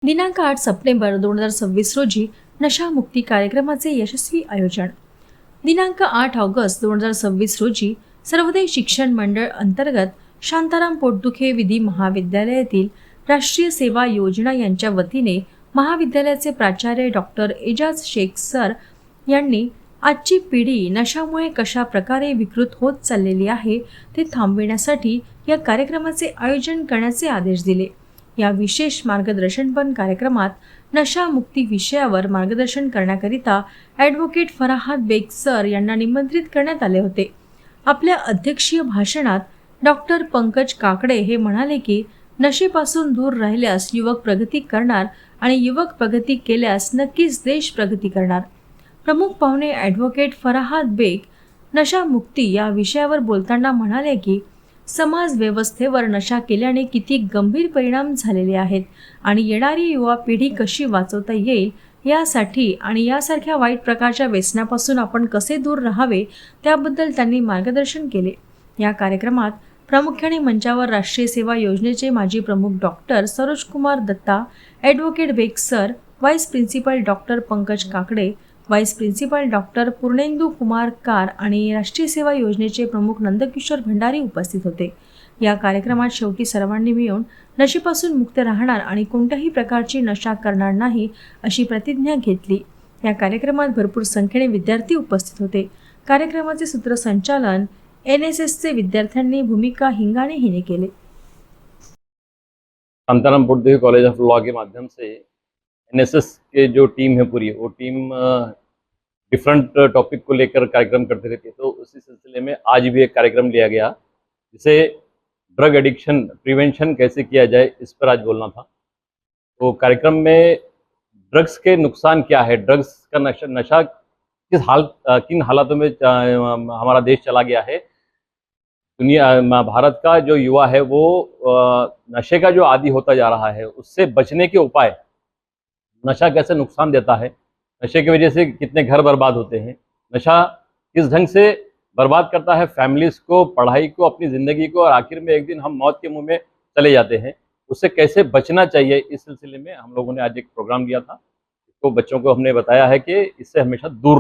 दिनांक 8 सप्टेंबर 2026 रोजी नशामुक्ती कार्यक्रमाचे यशस्वी आयोजन. दिनांक 8 ऑगस्ट 2026 रोजी सर्वोदय शिक्षण मंडळ अंतर्गत शांताराम पोटदुखे विधी महाविद्यालयातील राष्ट्रीय सेवा योजना यांच्या वतीने महाविद्यालयाचे प्राचार्य डॉक्टर एजाज शेख सर यांनी आजची पिढी नशामुळे कशा प्रकारे विकृत होत चाललेली आहे ते थांबविण्यासाठी या कार्यक्रमाचे आयोजन करण्याचे आदेश दिले. या विशेष मार्गदर्शनपर कार्यक्रमात नशामुक्ती विषयावर मार्गदर्शन करण्याकरिता ॲडव्होकेट फराहात बेग सर यांना निमंत्रित करण्यात आले होते. आपल्या अध्यक्षीय भाषणात डॉक्टर पंकज काकडे हे म्हणाले की नशेपासून दूर राहिल्यास युवक प्रगती करणार आणि युवक प्रगती केल्यास नक्कीच देश प्रगती करणार. प्रमुख पाहुणे ॲडव्होकेट फराहात बेग नशामुक्ती या विषयावर बोलताना म्हणाले की समाज व्यवस्थेवर नशा केल्याने किती गंभीर परिणाम झालेले आहेत आणि येणारी युवा पिढी कशी वाचवता येईल यासाठी आणि यासारख्या वाईट प्रकारच्या व्यसनापासून आपण कसे दूर राहावे त्याबद्दल त्यांनी मार्गदर्शन केले. या कार्यक्रमात प्रामुख्याने मंचावर राष्ट्रीय सेवा योजनेचे माजी प्रमुख doctor Saroj Kumar Datta, advocate Beg sir, vice principal doctor Pankaj Kakade, vice principal doctor Purnendu Kumar Kar आणि राष्ट्रीय सेवा योजनेचे प्रमुख नंदकिशोर भंडारी उपस्थित होते. या कार्यक्रमात शेवटी सर्वांनी मिळून नशेपासून मुक्त राहणार आणि कोणत्याही प्रकारची नशा करणार नाही अशी प्रतिज्ञा घेतली. या कार्यक्रमात भरपूर संख्येने विद्यार्थी उपस्थित होते. कार्यक्रमाचे सूत्रसंचालन NSSचे विद्यार्थ्यांनी भूमिका हिंगाणे हिने केले. Shantaram Potdukhe college of law के माध्यम से NSS के जो टीम है पूरी वो टीम डिफरेंट टॉपिक को लेकर कार्यक्रम करते रहती है. तो उसी सिलसिले में आज भी एक कार्यक्रम लिया गया जिसे ड्रग एडिक्शन प्रिवेंशन कैसे किया जाए इस पर आज बोलना था. तो कार्यक्रम में ड्रग्स के नुकसान क्या है, ड्रग्स का नशा किन हालातों में हमारा देश चला गया है, भारत का जो युवा है वो नशे का जो आदी होता जा रहा है उससे बचने के उपाय, नशा कैसे नुकसान देता है, नशे की वजह से कितने घर बर्बाद होते हैं, नशा किस ढंग से बर्बाद करता है फैमिलीज को, पढ़ाई को, अपनी ज़िंदगी को, और आखिर में एक दिन हम मौत के मुंह में चले जाते हैं, उससे कैसे बचना चाहिए, इस सिलसिले में हम लोगों ने आज एक प्रोग्राम दिया था. तो बच्चों को हमने बताया है कि इससे हमेशा दूर